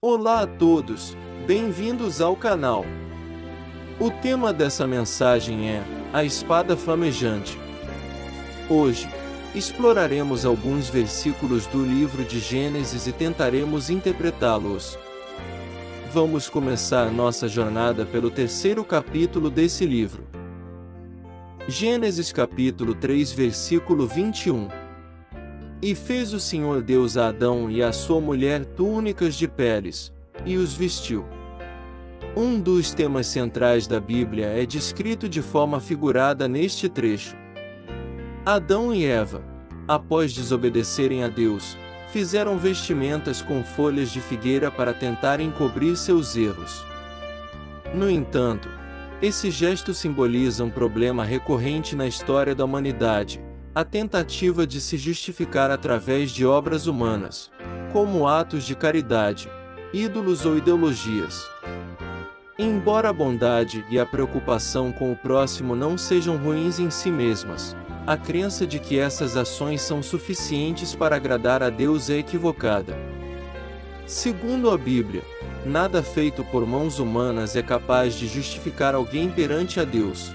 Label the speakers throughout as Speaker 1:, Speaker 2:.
Speaker 1: Olá a todos, bem-vindos ao canal. O tema dessa mensagem é a espada flamejante. Hoje, exploraremos alguns versículos do livro de Gênesis e tentaremos interpretá-los. Vamos começar nossa jornada pelo terceiro capítulo desse livro. Gênesis capítulo 3, versículo 21. E fez o Senhor Deus a Adão e a sua mulher túnicas de peles, e os vestiu. Um dos temas centrais da Bíblia é descrito de forma figurada neste trecho. Adão e Eva, após desobedecerem a Deus, fizeram vestimentas com folhas de figueira para tentarem cobrir seus erros. No entanto, esse gesto simboliza um problema recorrente na história da humanidade: a tentativa de se justificar através de obras humanas, como atos de caridade, ídolos ou ideologias. Embora a bondade e a preocupação com o próximo não sejam ruins em si mesmas, a crença de que essas ações são suficientes para agradar a Deus é equivocada. Segundo a Bíblia, nada feito por mãos humanas é capaz de justificar alguém perante a Deus.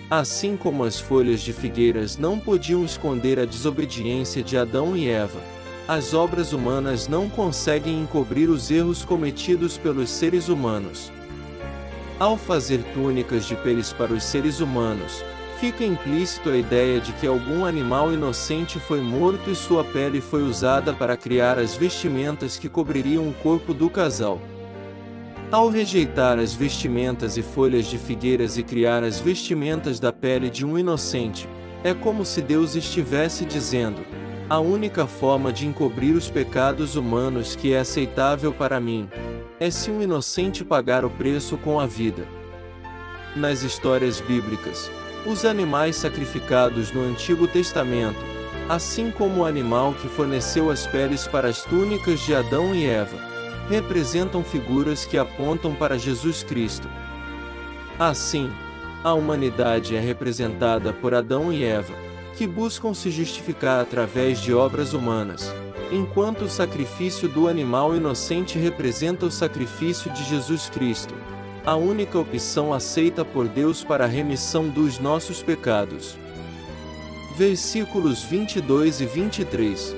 Speaker 1: Assim como as folhas de figueiras não podiam esconder a desobediência de Adão e Eva, as obras humanas não conseguem encobrir os erros cometidos pelos seres humanos. Ao fazer túnicas de peles para os seres humanos, fica implícito a ideia de que algum animal inocente foi morto e sua pele foi usada para criar as vestimentas que cobririam o corpo do casal. Ao rejeitar as vestimentas e folhas de figueiras e criar as vestimentas da pele de um inocente, é como se Deus estivesse dizendo: a única forma de encobrir os pecados humanos que é aceitável para mim, é se um inocente pagar o preço com a vida. Nas histórias bíblicas, os animais sacrificados no Antigo Testamento, assim como o animal que forneceu as peles para as túnicas de Adão e Eva, representam figuras que apontam para Jesus Cristo. Assim, a humanidade é representada por Adão e Eva, que buscam se justificar através de obras humanas, enquanto o sacrifício do animal inocente representa o sacrifício de Jesus Cristo, a única opção aceita por Deus para a remissão dos nossos pecados. Versículos 22 e 23.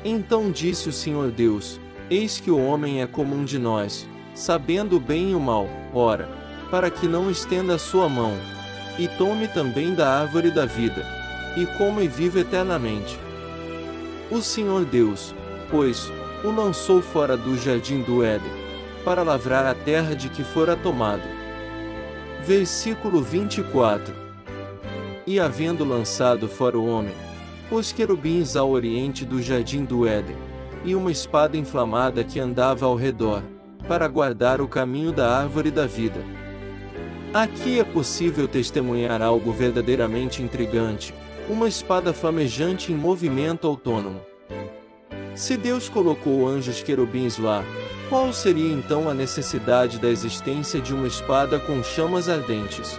Speaker 1: Então disse o Senhor Deus: eis que o homem é como um de nós, sabendo o bem e o mal, ora, para que não estenda a sua mão, e tome também da árvore da vida, e coma e viva eternamente. O Senhor Deus, pois, o lançou fora do jardim do Éden, para lavrar a terra de que fora tomado. Versículo 24. E havendo lançado fora o homem, pôs querubins ao oriente do jardim do Éden, e uma espada inflamada que andava ao redor, para guardar o caminho da árvore da vida. Aqui é possível testemunhar algo verdadeiramente intrigante: uma espada flamejante em movimento autônomo. Se Deus colocou anjos querubins lá, qual seria então a necessidade da existência de uma espada com chamas ardentes?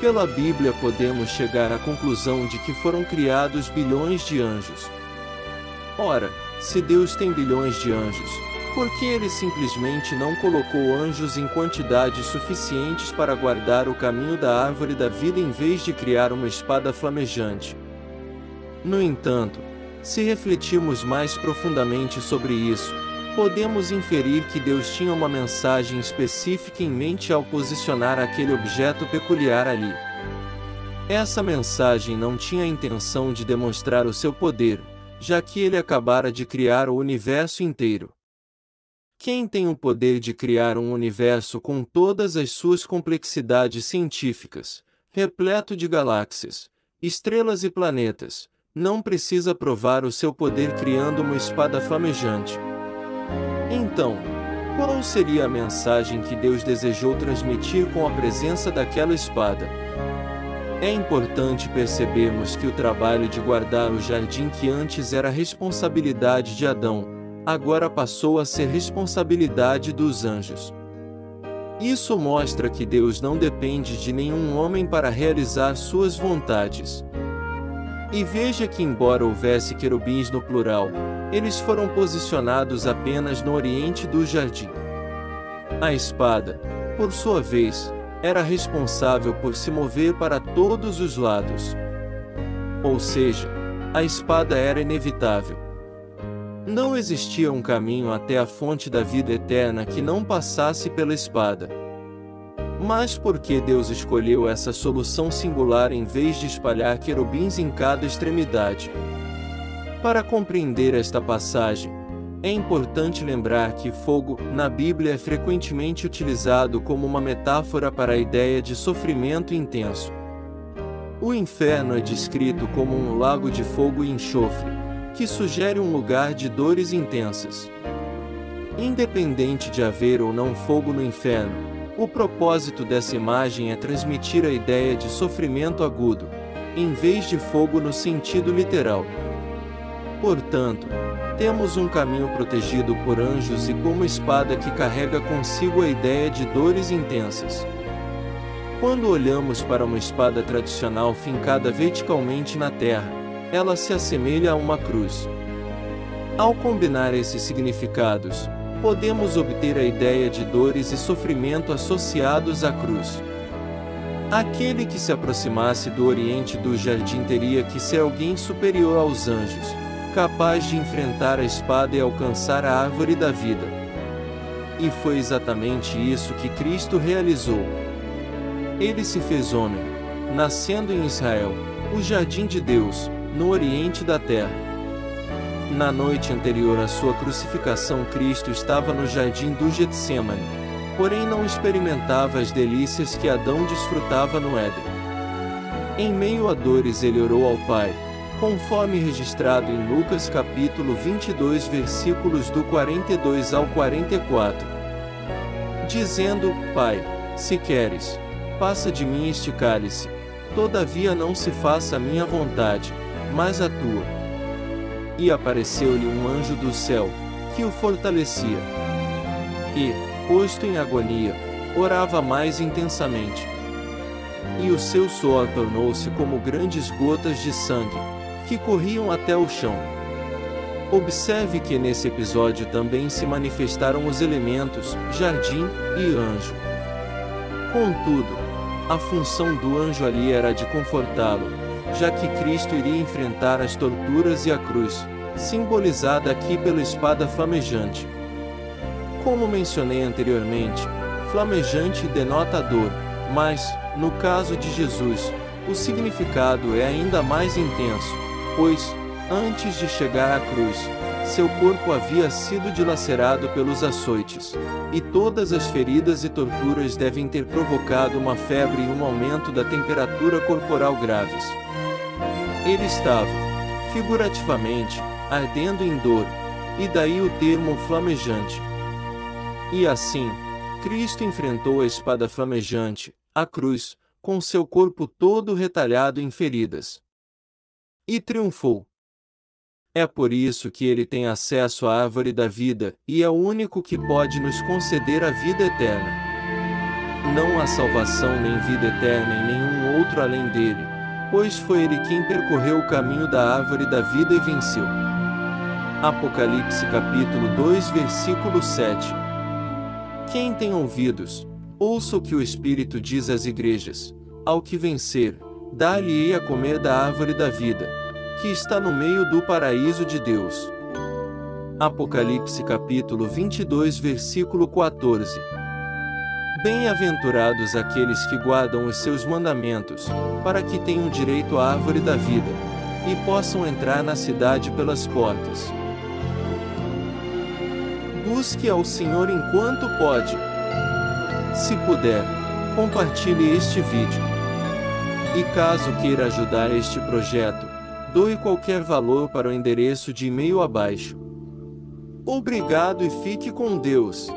Speaker 1: Pela Bíblia podemos chegar à conclusão de que foram criados bilhões de anjos. Ora, se Deus tem bilhões de anjos, por que Ele simplesmente não colocou anjos em quantidades suficientes para guardar o caminho da árvore da vida em vez de criar uma espada flamejante? No entanto, se refletirmos mais profundamente sobre isso, podemos inferir que Deus tinha uma mensagem específica em mente ao posicionar aquele objeto peculiar ali. Essa mensagem não tinha a intenção de demonstrar o seu poder, já que ele acabara de criar o universo inteiro. Quem tem o poder de criar um universo com todas as suas complexidades científicas, repleto de galáxias, estrelas e planetas, não precisa provar o seu poder criando uma espada flamejante? Então, qual seria a mensagem que Deus desejou transmitir com a presença daquela espada? É importante percebermos que o trabalho de guardar o jardim, que antes era responsabilidade de Adão, agora passou a ser responsabilidade dos anjos. Isso mostra que Deus não depende de nenhum homem para realizar suas vontades. E veja que, embora houvesse querubins no plural, Eles foram posicionados apenas no oriente do jardim. A espada, por sua vez, era responsável por se mover para todos os lados. Ou seja, a espada era inevitável. Não existia um caminho até a fonte da vida eterna que não passasse pela espada. Mas por que Deus escolheu essa solução singular em vez de espalhar querubins em cada extremidade? Para compreender esta passagem, é importante lembrar que fogo, na Bíblia, é frequentemente utilizado como uma metáfora para a ideia de sofrimento intenso. O inferno é descrito como um lago de fogo e enxofre, que sugere um lugar de dores intensas. Independente de haver ou não fogo no inferno, o propósito dessa imagem é transmitir a ideia de sofrimento agudo, em vez de fogo no sentido literal. Portanto, temos um caminho protegido por anjos e como espada que carrega consigo a ideia de dores intensas. Quando olhamos para uma espada tradicional fincada verticalmente na terra, ela se assemelha a uma cruz. Ao combinar esses significados, podemos obter a ideia de dores e sofrimento associados à cruz. Aquele que se aproximasse do oriente do jardim teria que ser alguém superior aos anjos, capaz de enfrentar a espada e alcançar a árvore da vida. E foi exatamente isso que Cristo realizou. Ele se fez homem, nascendo em Israel, o jardim de Deus, no oriente da terra. Na noite anterior à sua crucificação, Cristo estava no jardim do Getsêmani, porém não experimentava as delícias que Adão desfrutava no Éden. Em meio a dores ele orou ao Pai, conforme registrado em Lucas capítulo 22 versículos do 42 ao 44, dizendo: Pai, se queres, passa de mim este cálice, todavia não se faça a minha vontade, mas a tua. E apareceu-lhe um anjo do céu, que o fortalecia. E, posto em agonia, orava mais intensamente. E o seu suor tornou-se como grandes gotas de sangue, que corriam até o chão. Observe que nesse episódio também se manifestaram os elementos, jardim e anjo. Contudo, a função do anjo ali era de confortá-lo, já que Cristo iria enfrentar as torturas e a cruz, simbolizada aqui pela espada flamejante. Como mencionei anteriormente, flamejante denota dor, mas, no caso de Jesus, o significado é ainda mais intenso, pois, antes de chegar à cruz, seu corpo havia sido dilacerado pelos açoites, e todas as feridas e torturas devem ter provocado uma febre e um aumento da temperatura corporal graves. Ele estava, figurativamente, ardendo em dor, e daí o termo flamejante. E assim, Cristo enfrentou a espada flamejante, a cruz, com seu corpo todo retalhado em feridas. E triunfou. É por isso que ele tem acesso à árvore da vida, e é o único que pode nos conceder a vida eterna. Não há salvação nem vida eterna em nenhum outro além dele, pois foi ele quem percorreu o caminho da árvore da vida e venceu. Apocalipse capítulo 2 versículo 7. Quem tem ouvidos, ouça o que o Espírito diz às igrejas: ao que vencer, dar-lhe-ei a comer da árvore da vida, que está no meio do paraíso de Deus. Apocalipse capítulo 22 versículo 14. Bem-aventurados aqueles que guardam os seus mandamentos, para que tenham direito à árvore da vida, e possam entrar na cidade pelas portas. Busque ao Senhor enquanto pode. Se puder, compartilhe este vídeo. E caso queira ajudar este projeto, doe qualquer valor para o endereço de e-mail abaixo. Obrigado e fique com Deus.